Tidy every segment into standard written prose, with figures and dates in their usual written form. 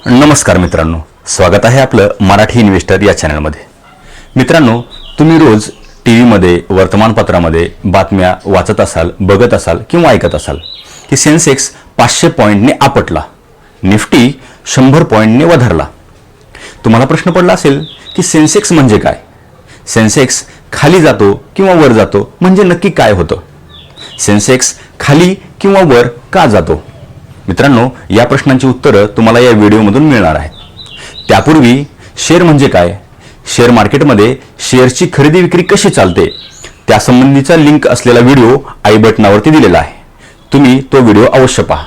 नमस्कार मित्रांनो, स्वागत आहे आपलं मराठी इन्व्हेस्टर या चॅनलमध्ये. मित्रांनो, तुम्ही रोज टी व्हीमध्ये वर्तमानपत्रामध्ये बातम्या वाचत असाल, बघत असाल किंवा ऐकत असाल की सेन्सेक्स 500 पॉईंटने आपटला, निफ्टी 100 पॉईंटने वधारला. तुम्हाला प्रश्न पडला असेल की सेन्सेक्स म्हणजे काय, सेन्सेक्स खाली जातो किंवा वर जातो म्हणजे नक्की काय होतं, सेन्सेक्स खाली किंवा वर का जातो. मित्रांनो, या प्रश्नांची उत्तरं तुम्हाला या व्हिडिओमधून मिळणार आहेत. त्यापूर्वी शेअर म्हणजे काय, शेअर मार्केटमध्ये शेअरची खरेदी विक्री कशी चालते त्यासंबंधीचा लिंक असलेला व्हिडिओ आय बटनावरती दिलेला आहे. तुम्ही तो व्हिडिओ अवश्य पहा.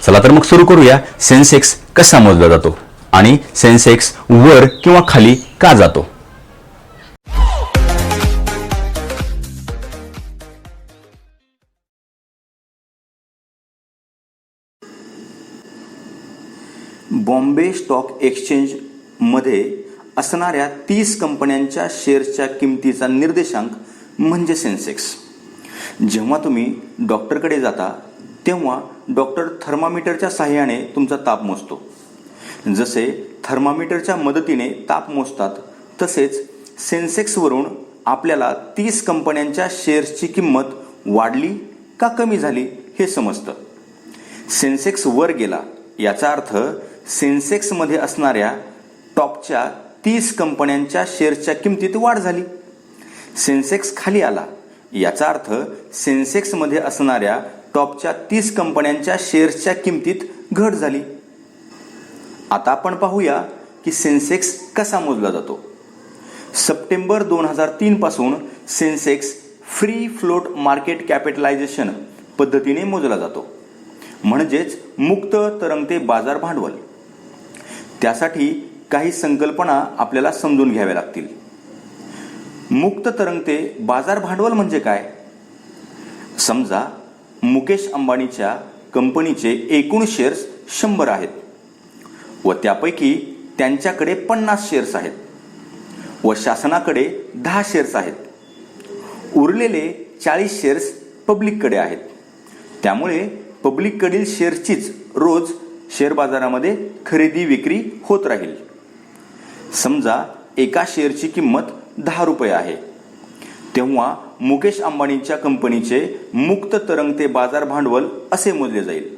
चला तर मग सुरू करूया. सेन्सेक्स कसा मोजला जातो आणि सेन्सेक्स वर किंवा खाली का जातो. बॉम्बे स्टॉक एक्सचेंजमध्ये असणाऱ्या 30 कंपन्यांच्या शेअर्सच्या किमतीचा निर्देशांक म्हणजे सेन्सेक्स. जेव्हा तुम्ही डॉक्टरकडे जाता तेव्हा डॉक्टर थर्मामीटरच्या साहाय्याने तुमचा ताप मोजतो. जसे थर्मामीटरच्या मदतीने ताप मोजतात, तसेच सेन्सेक्सवरून आपल्याला 30 कंपन्यांच्या शेअर्सची किंमत वाढली का कमी झाली हे समजतं. सेन्सेक्स वर गेला याचा अर्थ सेन्सेक्समध्ये असणाऱ्या टॉपच्या 30 कंपन्यांच्या शेअर्सच्या किमतीत वाढ झाली. सेन्सेक्स खाली आला याचा अर्थ सेन्सेक्समध्ये असणाऱ्या टॉपच्या 30 कंपन्यांच्या शेअर्सच्या किमतीत घट झाली. आता आपण पाहूया की सेन्सेक्स कसा मोजला जातो. सप्टेंबर 2003 पासून Sensex free float market capitalisation पद्धतीने मोजला जातो, म्हणजेच मुक्त तरंगते बाजार भांडवल. त्यासाठी काही संकल्पना आपल्याला समजून घ्याव्या लागतील. मुक्त तरंगते बाजार भांडवल म्हणजे काय? समजा मुकेश अंबानीच्या कंपनीचे एकूण शेअर्स 100 आहेत व त्यापैकी त्यांच्याकडे 50 शेअर्स आहेत व शासनाकडे 10 शेअर्स आहेत. उरलेले 40 शेअर्स पब्लिककडे आहेत. त्यामुळे पब्लिककडील शेअर्सचीच रोज शेअर बाजारामध्ये खरेदी विक्री होत राहील. समजा एका शेअरची किंमत 10 रुपये आहे, तेव्हा मुकेश अंबानीच्या कंपनीचे मुक्त तरंगते बाजार भांडवल असे मोजले जाईल.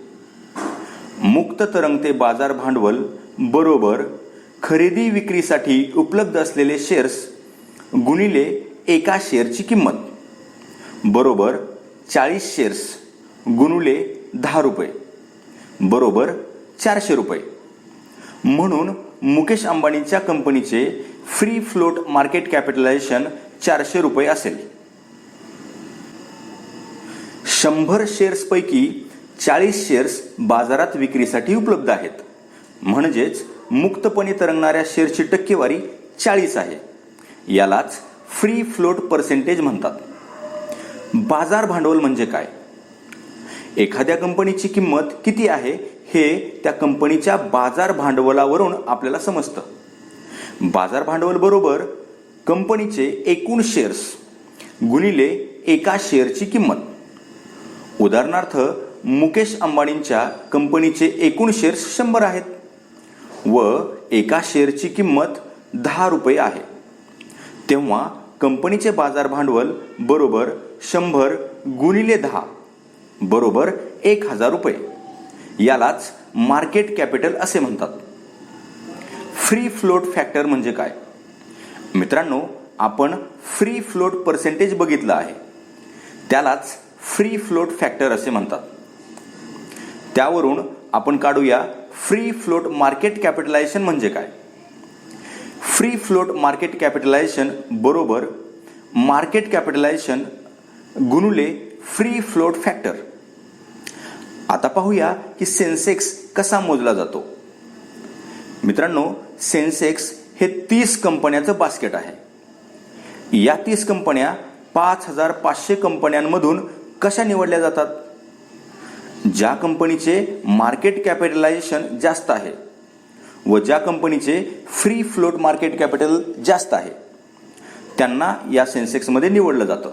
मुक्त तरंगते बाजार भांडवल बरोबर खरेदी विक्रीसाठी उपलब्ध असलेले शेअर्स गुणिले एका शेअरची किंमत बरोबर 40 शेअर्स गुणिले 10 रुपये बरोबर 400 रुपये. म्हणून मुकेश अंबानीच्या कंपनीचे फ्री फ्लोट मार्केट कॅपिटलायझेशन 400 रुपये असेल. 100 शेअर्सपैकी 40 शेअर्स बाजारात विक्रीसाठी उपलब्ध आहेत, म्हणजेच मुक्तपणे तरंगणाऱ्या शेअरची टक्केवारी 40 आहे. यालाच फ्री फ्लोट पर्सेंटेज म्हणतात. बाजार भांडवल म्हणजे काय? एखाद्या कंपनीची किंमत किती आहे हे त्या कंपनीच्या बाजार भांडवलावरून आपल्याला समजतं. बाजार भांडवल बरोबर कंपनीचे एकूण शेअर्स गुणिले एका शेअरची किंमत. उदाहरणार्थ, मुकेश अंबानींच्या कंपनीचे एकूण शेअर्स 100 आहेत व एका शेअरची किंमत 10 रुपये आहे, तेव्हा कंपनीचे बाजार भांडवल बरोबर 100 गुणिले 10 बरोबर 1000 रुपये. यालाच मार्केट कॅपिटल असे म्हणतात. फ्री फ्लोट फॅक्टर म्हणजे काय? मित्रांनो, आपण फ्री फ्लोट पर्सेंटेज बघितलं आहे, त्यालाच फ्री फ्लोट फॅक्टर असे म्हणतात. त्यावरून आपण काढूया फ्री फ्लोट मार्केट कॅपिटलायझेशन म्हणजे काय. फ्री फ्लोट मार्केट कॅपिटलायझेशन बरोबर मार्केट कॅपिटलायझेशन गुणिले फ्री फ्लोट फॅक्टर. आता पाहूया की सेन्सेक्स कसा मोजला जातो. मित्रांनो, सेन्सेक्स हे 30 कंपन्यांचं बास्केट आहे. या 30 कंपन्या 5500 कंपन्यांमधून कशा निवडल्या जातात? ज्या कंपनीचे मार्केट कॅपिटलायझेशन जास्त आहे व ज्या कंपनीचे फ्री फ्लोट मार्केट कॅपिटल जास्त आहे त्यांना या सेन्सेक्समध्ये निवडलं जातं.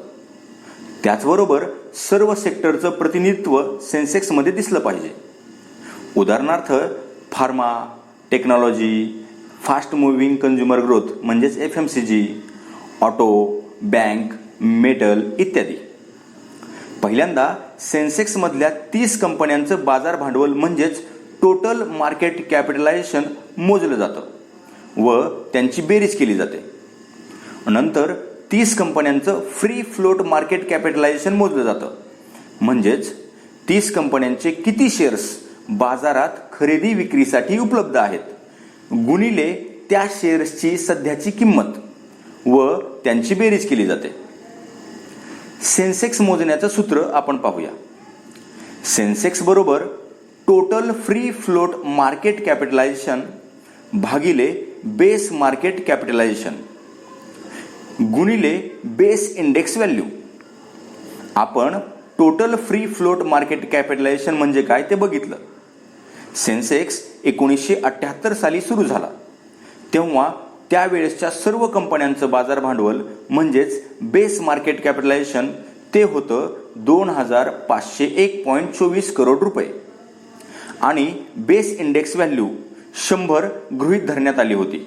त्याचबरोबर सर्व सेक्टरचं प्रतिनिधित्व सेन्सेक्समध्ये दिसलं पाहिजे. उदाहरणार्थ, pharma, technology, fast moving consumer growth म्हणजेच FMCG, ऑटो, बँक, मेटल इत्यादी. पहिल्यांदा सेन्सेक्समधल्या 30 कंपन्यांचं बाजार भांडवल म्हणजेच टोटल मार्केट कॅपिटलायझेशन मोजलं जातं व त्यांची बेरीज केली जाते. नंतर 30 कंपन्यांचं फ्री फ्लोट मार्केट कॅपिटलायझेशन मोजलं जातं, म्हणजेच 30 कंपन्यांचे किती शेअर्स बाजारात खरेदी विक्रीसाठी उपलब्ध आहेत गुणिले त्या शेअर्सची सध्याची किंमत व त्यांची बेरीज केली जाते. सेन्सेक्स मोजण्याचं सूत्र आपण पाहूया. सेन्सेक्स बरोबर total free float market capitalisation भागिले बेस मार्केट कॅपिटलायझेशन गुणिले बेस इंडेक्स व्हॅल्यू. आपण total free float market capitalisation म्हणजे काय ते बघितलं. सेन्सेक्स 1978 साली सुरू झाला तेव्हा त्यावेळेसच्या सर्व कंपन्यांचं बाजार भांडवल म्हणजेच बेस मार्केट कॅपिटलायझेशन ते होतं 2501.24 करोड रुपये आणि बेस इंडेक्स व्हॅल्यू 100 गृहीत धरण्यात आली होती.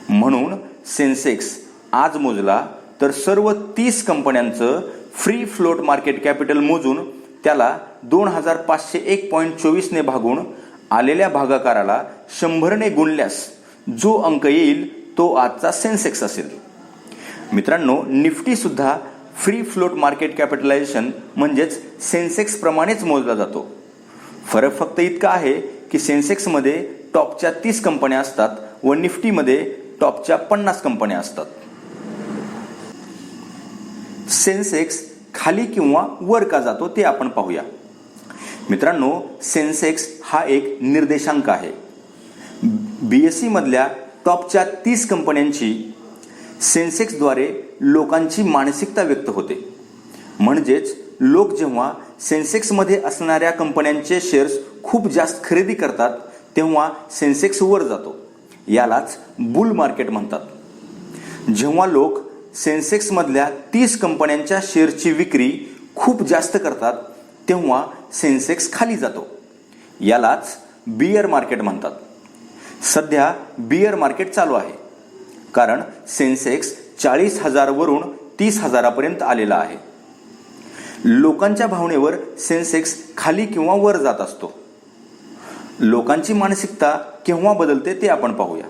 म्हणून सेन्सेक्स आज मोजला तर सर्व 30 कंपन्यांचं फ्री फ्लोट मार्केट कॅपिटल मोजून त्याला 2501.24 ने भागून आलेल्या भागाकाराला 100 ने गुणल्यास जो अंक येईल तो आजचा सेन्सेक्स असेल. मित्रांनो, निफ्टी सुद्धा फ्री फ्लोट मार्केट कॅपिटलायझेशन म्हणजेच सेन्सेक्स प्रमाणेच मोजला जातो. फरक फक्त इतका आहे की सेन्सेक्समध्ये टॉपच्या 30 कंपन्या असतात व निफ्टीमध्ये टॉपच्या 50 कंपन्या असतात. सेन्सेक्स खाली किंवा वर का जातो ते आपण पाहूया. मित्रांनो, सेन्सेक्स हा एक निर्देशांक आहे. BSE मधल्या टॉपच्या 30 कंपन्यांची सेन्सेक्सद्वारे लोकांची मानसिकता व्यक्त होते. म्हणजेच लोक जेव्हा सेन्सेक्समध्ये असणाऱ्या कंपन्यांचे शेअर्स खूप जास्त खरेदी करतात तेव्हा सेन्सेक्स वर जातो. यालाच बुल मार्केट म्हणतात. जेव्हा लोक सेन्सेक्समधल्या 30 कंपन्यांच्या शेअरची विक्री खूप जास्त करतात तेव्हा सेन्सेक्स खाली जातो. यालाच बियर मार्केट म्हणतात. सध्या बियर मार्केट चालू आहे कारण सेन्सेक्स 40,000 वरून 30,000 पर्यंत आलेला आहे. लोकांच्या भावनेवर सेन्सेक्स खाली किंवा वर जात असतो. लोकांची मानसिकता केव्हा बदलते ते आपण पाहूया.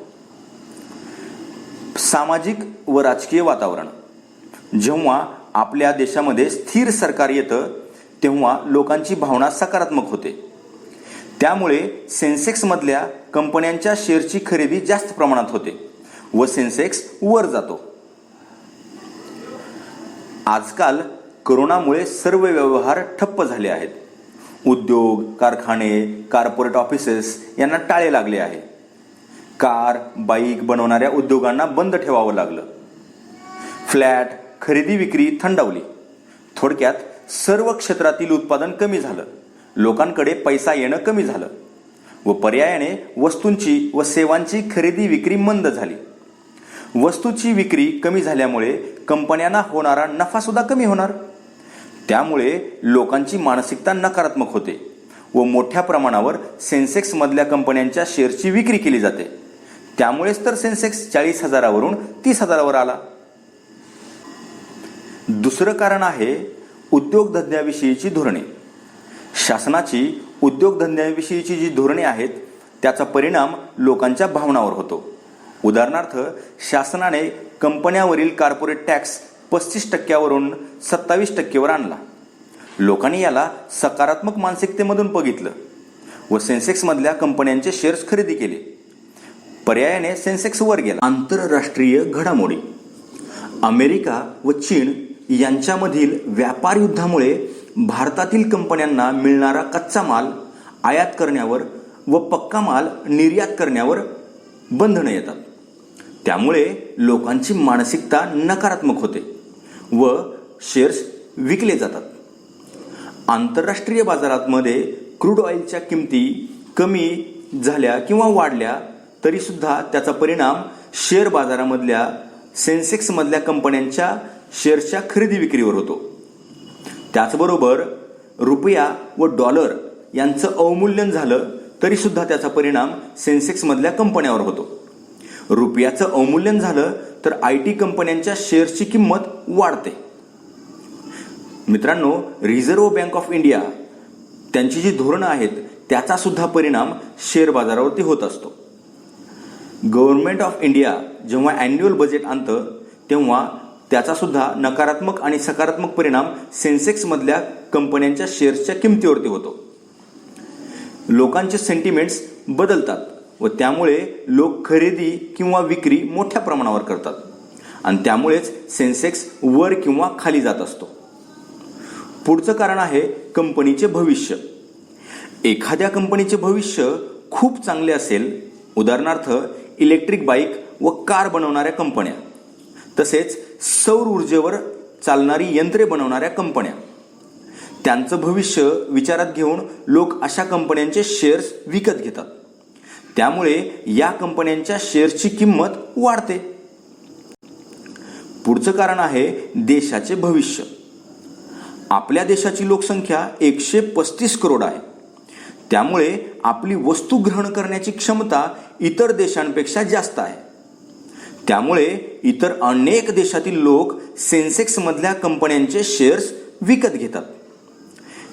सामाजिक व राजकीय वातावरण. जेव्हा आपल्या देशामध्ये स्थिर सरकार येतं तेव्हा लोकांची भावना सकारात्मक होते. त्यामुळे सेन्सेक्समधल्या कंपन्यांच्या शेअरची खरेदी जास्त प्रमाणात होते व सेन्सेक्स वर जातो. आजकाल कोरोनामुळे सर्व व्यवहार ठप्प झाले आहेत. उद्योग, कारखाने, कॉर्पोरेट ऑफिसेस यांना टाळे लागले आहे. कार, बाईक बनवणाऱ्या उद्योगांना बंद ठेवावं लागलं. फ्लॅट खरेदी विक्री थंडावली. थोडक्यात सर्व क्षेत्रातील उत्पादन कमी झालं. लोकांकडे पैसा येणं कमी झालं व पर्यायाने वस्तूंची व सेवांची खरेदी विक्री मंद झाली. वस्तूची विक्री कमी झाल्यामुळे कंपन्यांना होणारा नफा सुद्धा कमी होणार. त्यामुळे लोकांची मानसिकता नकारात्मक होते व मोठ्या प्रमाणावर सेन्सेक्स मधल्या कंपन्यांच्या शेअरची विक्री केली जाते. त्यामुळेच तर सेन्सेक्स 40,000 वरून 30,000 आला. दुसरं कारण आहे उद्योगधंद्याविषयीची धोरणे. शासनाची उद्योगधंद्याविषयीची जी धोरणे आहेत त्याचा परिणाम लोकांच्या भावनावर होतो. उदाहरणार्थ, शासनाने कंपन्यावरील कॉर्पोरेट टॅक्स 35% वरून 27% आणला. लोकांनी याला सकारात्मक मानसिकतेमधून बघितलं व सेन्सेक्समधल्या कंपन्यांचे शेअर्स खरेदी केले. पर्यायाने सेन्सेक्स वर गेला. आंतरराष्ट्रीय घडामोडी. अमेरिका व चीन यांच्यामधील व्यापार युद्धामुळे भारतातील कंपन्यांना मिळणारा कच्चा माल आयात करण्यावर व पक्का माल निर्यात करण्यावर बंधनं येतात. त्यामुळे लोकांची मानसिकता नकारात्मक होते व शेअर्स विकले जातात. आंतरराष्ट्रीय बाजारामध्ये क्रूड ऑइलच्या किमती कमी झाल्या किंवा वाढल्या तरी सुद्धा त्याचा परिणाम शेअर बाजारामधल्या सेन्सेक्समधल्या कंपन्यांच्या शेअर्सच्या खरेदी विक्रीवर होतो. त्याचबरोबर रुपया व डॉलर यांचं अवमूल्यन झालं तरी सुद्धा त्याचा परिणाम सेन्सेक्स मधल्या कंपन्यांवर होतो. रुपयाचं अवमूल्यन झालं तर IT कंपन्यांच्या शेअर्सची किंमत वाढते. मित्रांनो, रिझर्व्ह बँक ऑफ इंडिया त्यांची जी धोरणं आहेत त्याचा सुद्धा परिणाम शेअर बाजारावरती होत असतो. गव्हर्नमेंट ऑफ इंडिया जेव्हा अॅन्युअल बजेट आणतं तेव्हा त्याचा सुद्धा नकारात्मक आणि सकारात्मक परिणाम सेन्सेक्स मधल्या कंपन्यांच्या शेअर्सच्या किमतीवरती होतो. लोकांचे सेंटिमेंट्स बदलतात व त्यामुळे लोक खरेदी किंवा विक्री मोठ्या प्रमाणावर करतात आणि त्यामुळेच सेन्सेक्स वर किंवा खाली जात असतो. पुढचं कारण आहे कंपनीचे भविष्य. एखाद्या कंपनीचे भविष्य खूप चांगले असेल, उदाहरणार्थ इलेक्ट्रिक बाईक व कार बनवणाऱ्या कंपन्या, तसेच सौर ऊर्जेवर चालणारी यंत्रे बनवणाऱ्या कंपन्या, त्यांचं भविष्य विचारात घेऊन लोक अशा कंपन्यांचे शेअर्स विकत घेतात. त्यामुळे या कंपन्यांच्या शेअर्सची किंमत वाढते. पुढचं कारण आहे देशाचे भविष्य. आपल्या देशाची लोकसंख्या 135 करोड आहे. त्यामुळे आपली वस्तू ग्रहण करण्याची क्षमता इतर देशांपेक्षा जास्त आहे. त्यामुळे इतर अनेक देशातील लोक सेन्सेक्स मधल्या कंपन्यांचे शेअर्स विकत घेतात.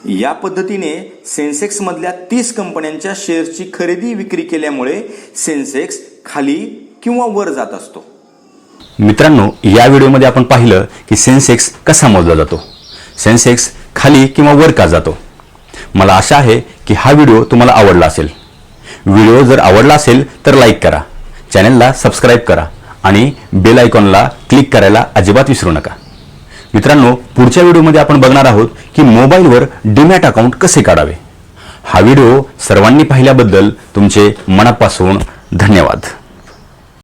या पद्धतीने सेन्सेक्स मधल्या 30 कंपन्यांच्या शेअर्सची खरेदी विक्री केल्यामुळे सेन्सेक्स खाली किंवा वर जात असतो. मित्रांनो, या व्हिडिओमध्ये आपण पाहिलं की सेन्सेक्स कसा मोजला जातो, सेन्सेक्स खाली किंवा वर का जातो. मला आशा आहे की हा व्हिडिओ तुम्हाला आवडला असेल. व्हिडिओ जर आवडला असेल तर लाईक करा, चॅनलला सबस्क्राईब करा आणि बेल आयकॉनला क्लिक करायला अजिबात विसरू नका. मित्रांनो, पुढच्या व्हिडिओमध्ये आपण बघणार आहोत की मोबाईलवर डीमॅट अकाउंट कसे काढावे. हा व्हिडिओ सर्वांनी पाहिल्याबद्दल तुमचे मनापासून धन्यवाद.